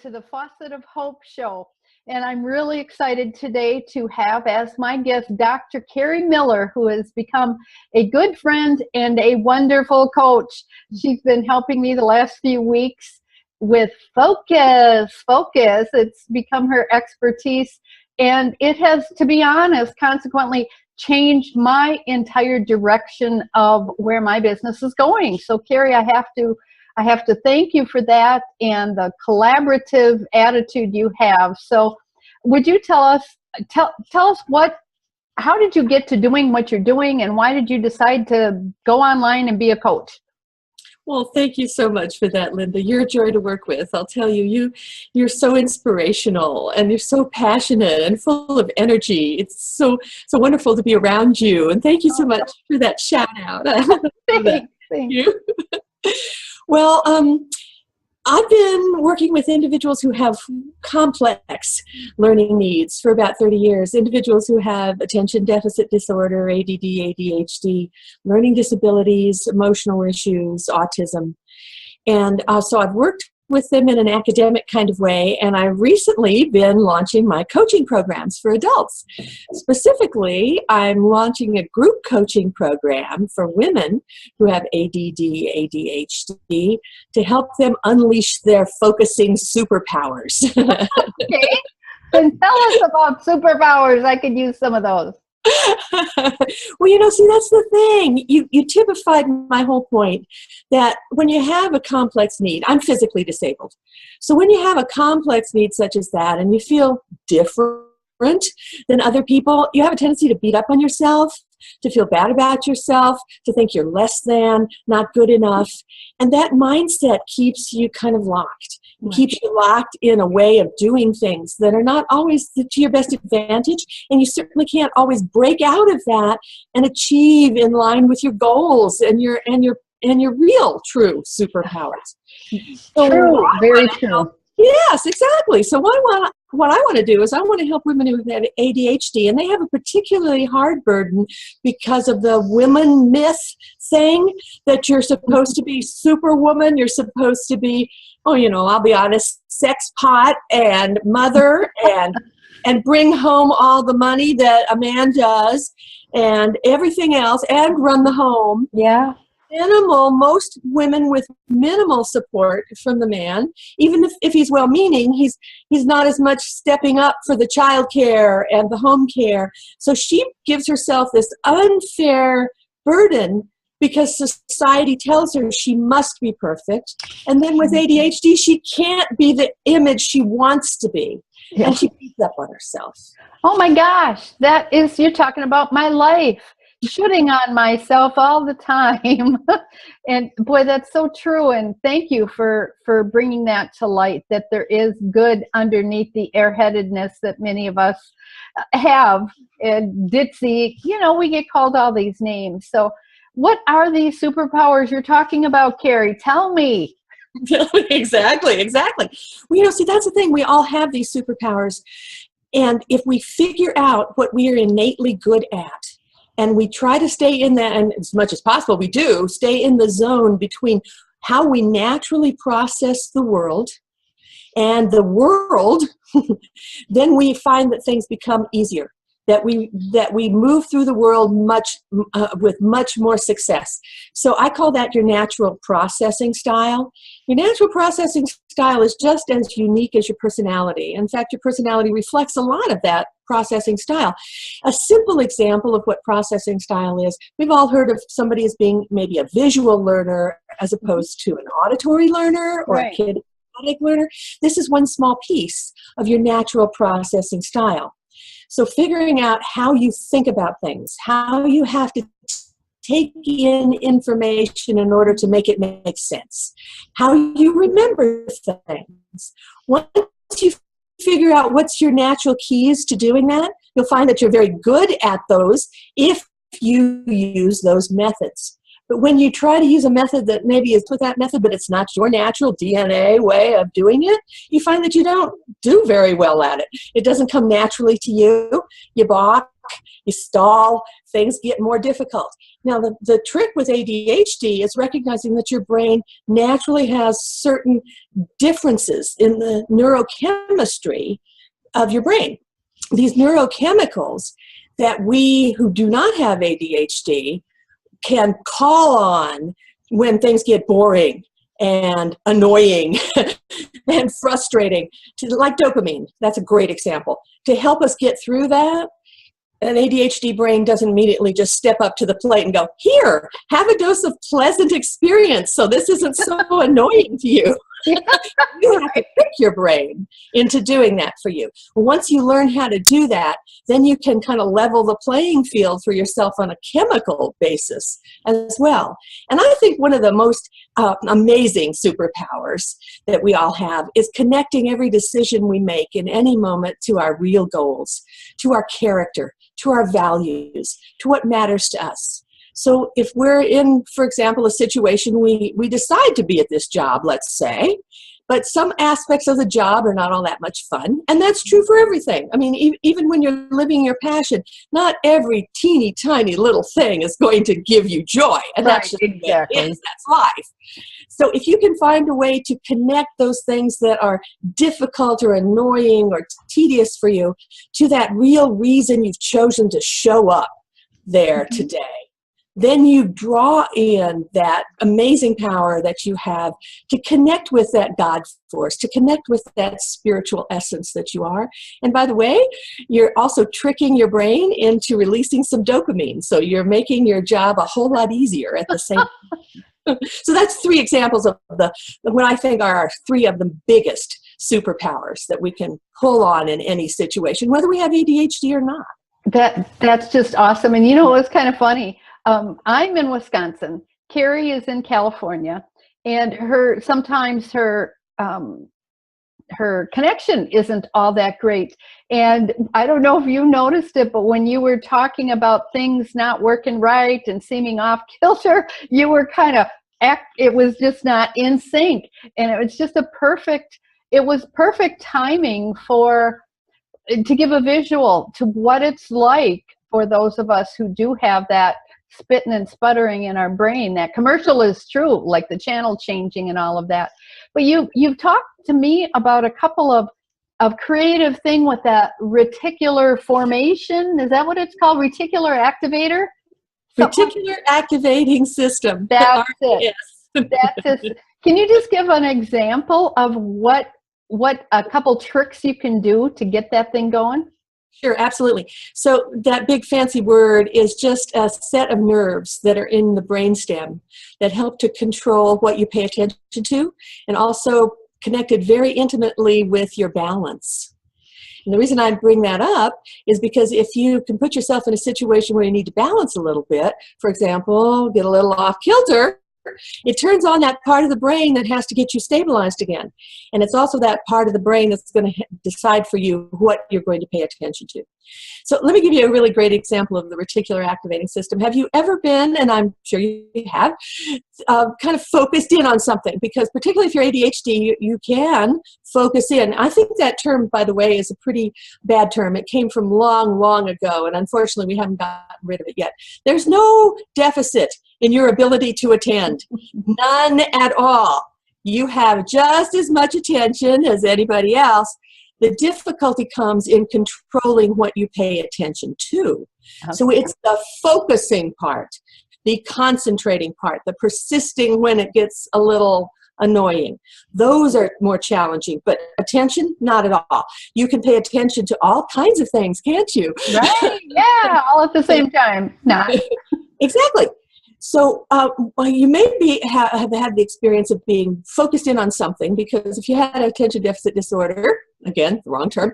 to the Faucet of Hope show. And I'm really excited today to have as my guest Dr. Kari Miller, who has become a good friend and a wonderful coach. She's been helping me the last few weeks with focus. It's become her expertise. And it has, to be honest, consequently changed my entire direction of where my business is going. So Kari, I have to thank you for that and the collaborative attitude you have. So would you tell us how did you get to doing what you're doing, and why did you decide to go online and be a coach? Well, thank you so much for that, Linda. You're a joy to work with. I'll tell you, you're so inspirational and you're so passionate and full of energy. It's so wonderful to be around you. And thank you so much for that shout out. Thank you. Well, I've been working with individuals who have complex learning needs for about 30 years. Individuals who have attention deficit disorder, ADD, ADHD, learning disabilities, emotional issues, autism. And so I've worked with them in an academic kind of way, and I've recently been launching my coaching programs for adults. Specifically, I'm launching a group coaching program for women who have ADD, ADHD to help them unleash their focusing superpowers. Okay, then tell us about superpowers. I could use some of those. Well, see, that's the thing. You typified my whole point that when you have a complex need, I'm physically disabled. So when you have a complex need such as that and you feel different than other people, you have a tendency to beat up on yourself, to feel bad about yourself, to think you're less than, not good enough. And that mindset keeps you kind of locked. It keeps you locked in a way of doing things that are not always to your best advantage, and you certainly can't always break out of that and achieve in line with your goals and your real true superpowers. True, very true. Yes, exactly. So what I want to do is I want to help women who have ADHD, and they have a particularly hard burden because of the women myth saying that you're supposed to be superwoman, you're supposed to be, I'll be honest, sex pot and mother and bring home all the money that a man does and everything else and run the home. Yeah. Most women with minimal support from the man, even if he's well-meaning, he's not as much stepping up for the child care and the home care. So she gives herself this unfair burden because society tells her she must be perfect. And then with ADHD, she can't be the image she wants to be. Yeah. And she beats up on herself. Oh my gosh, you're talking about my life. Shooting on myself all the time. And boy, that's so true. And thank you for bringing that to light, that there is good underneath the airheadedness that many of us have. And ditzy, we get called all these names. So what are these superpowers you're talking about, Kari? Tell me. Exactly. Well, see, that's the thing. We all have these superpowers. And if we figure out what we are innately good at, and we try to stay in that, and as much as possible we do, stay in the zone between how we naturally process the world and the world, then we find that things become easier, that we move through the world with much more success. So I call that your natural processing style. Your natural processing style is just as unique as your personality. In fact, your personality reflects a lot of that processing style. A simple example of what processing style is, we've all heard of somebody as being maybe a visual learner as opposed to an auditory learner or a kinetic learner. This is one small piece of your natural processing style. So figuring out how you think about things, how you have to take in information in order to make it make sense, how you remember things. Once you figure out what's your natural keys to doing that, you'll find that you're very good at those if you use those methods. But when you try to use a method that maybe is with that method, but it's not your natural DNA way of doing it, you find that you don't do very well at it. It doesn't come naturally to you. You balk, you stall, things get more difficult. Now, the trick with ADHD is recognizing that your brain naturally has certain differences in the neurochemistry of your brain. These neurochemicals that we who do not have ADHD can call on when things get boring and annoying and frustrating, like dopamine. That's a great example. To help us get through that, an ADHD brain doesn't immediately just step up to the plate and go, here, have a dose of pleasant experience so this isn't so annoying to you. You have to trick your brain into doing that for you. Once you learn how to do that, then you can kind of level the playing field for yourself on a chemical basis as well. And I think one of the most amazing superpowers that we all have is connecting every decision we make in any moment to our real goals, to our character, to our values, to what matters to us. So if we're in, for example, a situation we decide to be at this job, let's say, but some aspects of the job are not all that much fun, and that's true for everything. I mean, even when you're living your passion, not every teeny tiny little thing is going to give you joy, and that's just exactly. what it is. That's life. So if you can find a way to connect those things that are difficult or annoying or tedious for you to that real reason you've chosen to show up there today, then you draw in that amazing power that you have to connect with that God force, to connect with that spiritual essence that you are. And by the way, you're also tricking your brain into releasing some dopamine. So you're making your job a whole lot easier at the same time. So that's 3 examples of what I think are 3 of the biggest superpowers that we can pull on in any situation, whether we have ADHD or not. That's just awesome. And you know, it was kind of funny. I'm in Wisconsin. Kari is in California, and sometimes her connection isn't all that great. And I don't know if you noticed it, but when you were talking about things not working right and seeming off kilter, you were kind of it was just not in sync, and it was just perfect timing to give a visual to what it's like for those of us who do have that spitting and sputtering in our brain. That commercial is true, like the channel changing and all of that. But you've talked to me about a couple of creative thing with that reticular formation. Is that what it's called? Reticular activator? Reticular activating system. That's it. Yes. That's it. Can you just give an example of what a couple tricks you can do to get that thing going? Sure, absolutely. So that big fancy word is just a set of nerves that are in the brainstem that help to control what you pay attention to, and also connected very intimately with your balance. And the reason I bring that up is because if you can put yourself in a situation where you need to balance a little bit, for example, get a little off kilter, it turns on that part of the brain that has to get you stabilized again. And it's also that part of the brain that's going to decide for you what you're going to pay attention to. So let me give you a really great example of the reticular activating system. Have you ever been, and I'm sure you have, kind of focused in on something? Because particularly if you're ADHD, you can focus in. I think that term, by the way, is a pretty bad term. It came from long, long ago, and unfortunately we haven't gotten rid of it yet. There's no deficit in your ability to attend. None at all. You have just as much attention as anybody else. The difficulty comes in controlling what you pay attention to. Okay. So it's the focusing part, the concentrating part, the persisting when it gets a little annoying. Those are more challenging, but attention, not at all. You can pay attention to all kinds of things, can't you? Right, yeah, all at the same time. Not. Exactly. So you may have had the experience of being focused in on something, because if you had attention deficit disorder, again, the wrong term,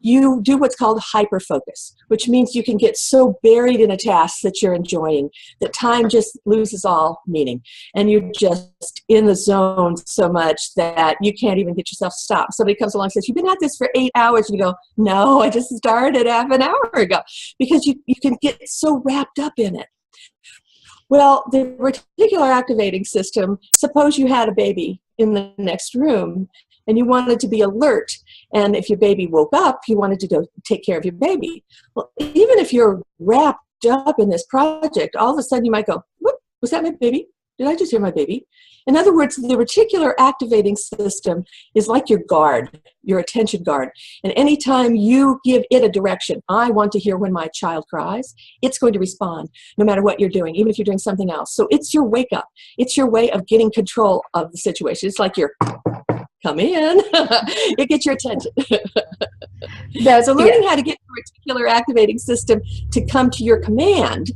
you do what's called hyperfocus, which means you can get so buried in a task that you're enjoying that time just loses all meaning. And you're just in the zone so much that you can't even get yourself to stop. Somebody comes along and says, you've been at this for 8 hours. And you go, no, I just started half an hour ago. Because you can get so wrapped up in it. Well, the reticular activating system, suppose you had a baby in the next room and you wanted to be alert, and if your baby woke up, you wanted to go take care of your baby. Well, even if you're wrapped wrapped up in this project, all of a sudden you might go, whoop, was that my baby? Did I just hear my baby? In other words, the reticular activating system is like your guard, your attention guard. And anytime you give it a direction, I want to hear when my child cries, it's going to respond no matter what you're doing, even if you're doing something else. So it's your wake up. It's your way of getting control of the situation. It's like you're, come in. It gets your attention. So learning how to get the reticular activating system to come to your command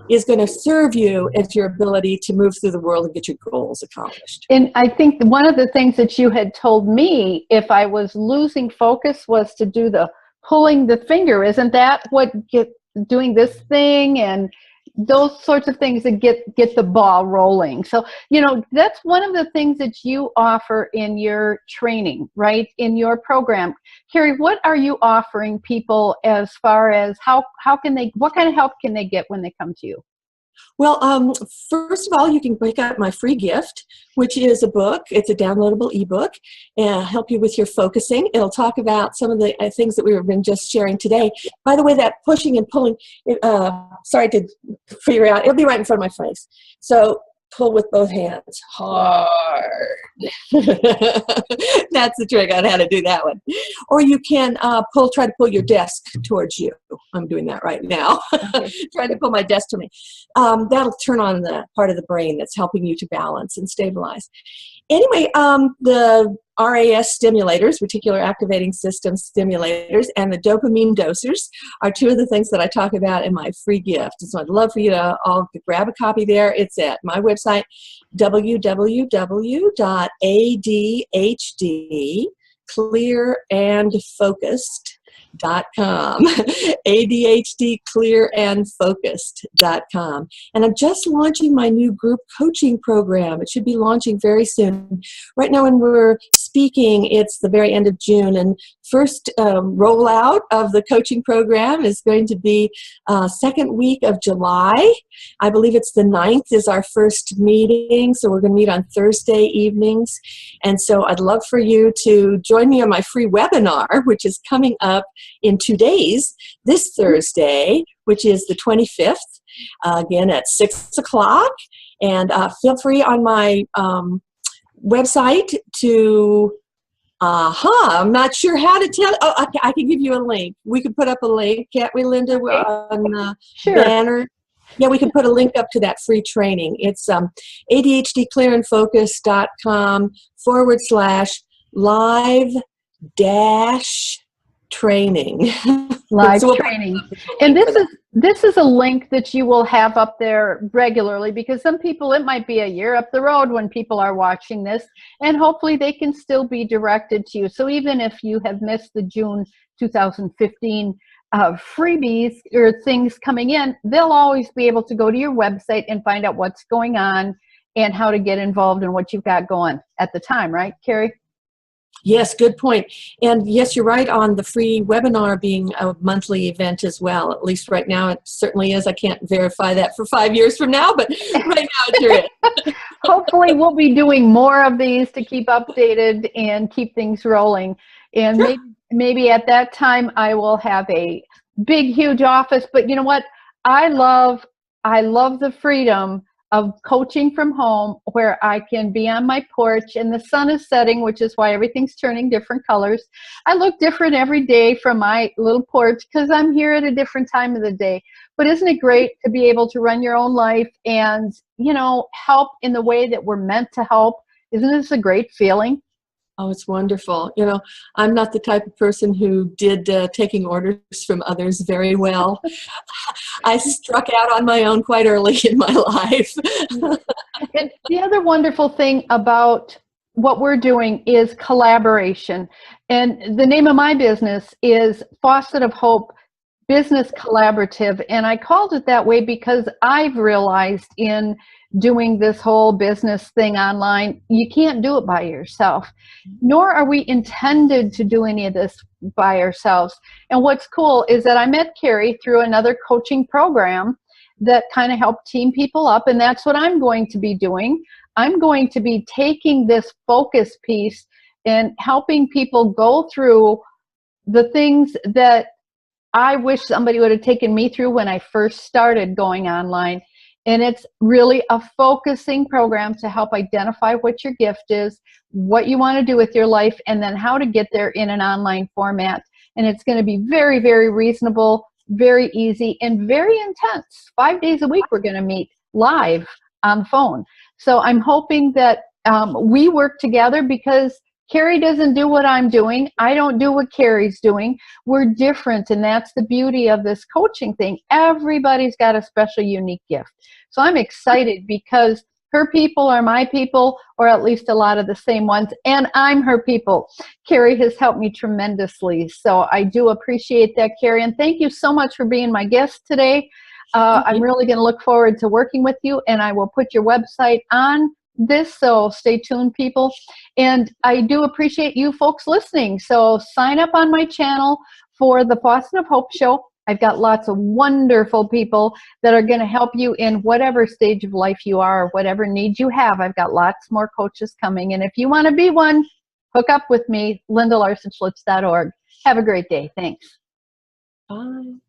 is going to serve you as your ability to move through the world and get your goals accomplished. And I think one of the things that you had told me, if I was losing focus, was to do the pulling the finger. Isn't that what doing this thing and those sorts of things that get the ball rolling? So, you know, that's one of the things that you offer in your training, right? In your program. Kari, what are you offering people as far as what kind of help can they get when they come to you? Well, first of all, you can pick up my free gift, which is a book. It's a downloadable ebook, and help you with your focusing. It'll talk about some of the things that we've been just sharing today. By the way, that pushing and pulling, sorry to figure out, it'll be right in front of my face. So pull with both hands hard. That's the trick on how to do that one. Or you can try to pull your desk towards you. I'm doing that right now. Trying to pull my desk to me. That'll turn on the part of the brain that's helping you to balance and stabilize. Anyway, the RAS stimulators, reticular activating system stimulators, and the dopamine dosers are two of the things that I talk about in my free gift. So I'd love for you to all grab a copy there. It's at my website, www.adhdclearandfocused.com. ADHDclearandfocused.com. And I'm just launching my new group coaching program. It should be launching very soon. Right now when we're speaking, it's the very end of June, and first rollout of the coaching program is going to be second week of July. I believe it's the 9th is our first meeting, so we're going to meet on Thursday evenings. And so I'd love for you to join me on my free webinar, which is coming up in 2 days, this Thursday, which is the 25th, again at 6 o'clock. And feel free on my website to, I'm not sure how to tell. Oh, I can give you a link. We could put up a link, can't we, Linda, on the banner? Yeah, we can put a link up to that free training. It's ADHDclearandfocus.com/live-training. Live training. And this is a link that you will have up there regularly, because some people, it might be a year up the road when people are watching this, and hopefully they can still be directed to you. So even if you have missed the June 2015 freebies or things coming in, they'll always be able to go to your website and find out what's going on and how to get involved in what you've got going at the time, right, Kari? Yes, good point. And yes, you're right on the free webinar being a monthly event as well. At least right now it certainly is. I can't verify that for 5 years from now, but right now it sure is. Hopefully we'll be doing more of these to keep updated and keep things rolling. And sure. maybe at that time I will have a big, huge office. But you know what? I love the freedom of coaching from home, where I can be on my porch and the sun is setting, which is why everything's turning different colors. I look different every day from my little porch because I'm here at a different time of the day. But isn't it great to be able to run your own life and, you know, help in the way that we're meant to help? Isn't this a great feeling? Oh, it's wonderful. You know, I'm not the type of person who did taking orders from others very well. I struck out on my own quite early in my life. And the other wonderful thing about what we're doing is collaboration. And the name of my business is Faucet of Hope Business Collaborative. And I called it that way because I've realized in doing this whole business thing online, you can't do it by yourself, nor are we intended to do any of this by ourselves. And what's cool is that I met Kari through another coaching program that kind of helped team people up, and that's what I'm going to be doing. I'm going to be taking this focus piece and helping people go through the things that I wish somebody would have taken me through when I first started going online. And it's really a focusing program to help identify what your gift is, what you want to do with your life, and then how to get there in an online format. And it's going to be very, very reasonable, very easy, and very intense. 5 days a week we're going to meet live on the phone. So I'm hoping that we work together, because Kari doesn't do what I'm doing. I don't do what Kari's doing. We're different, and that's the beauty of this coaching thing. Everybody's got a special, unique gift. So I'm excited because her people are my people, or at least a lot of the same ones, and I'm her people. Kari has helped me tremendously. So I do appreciate that, Kari, and thank you so much for being my guest today. I'm really going to look forward to working with you, and I will put your website on this, so stay tuned, people. And I do appreciate you folks listening. So sign up on my channel for the Faucet of Hope show. I've got lots of wonderful people that are going to help you in whatever stage of life you are, or whatever needs you have. I've got lots more coaches coming, and if you want to be one, hook up with me, lindalarsonschlitz.org. Have a great day. Thanks. Bye.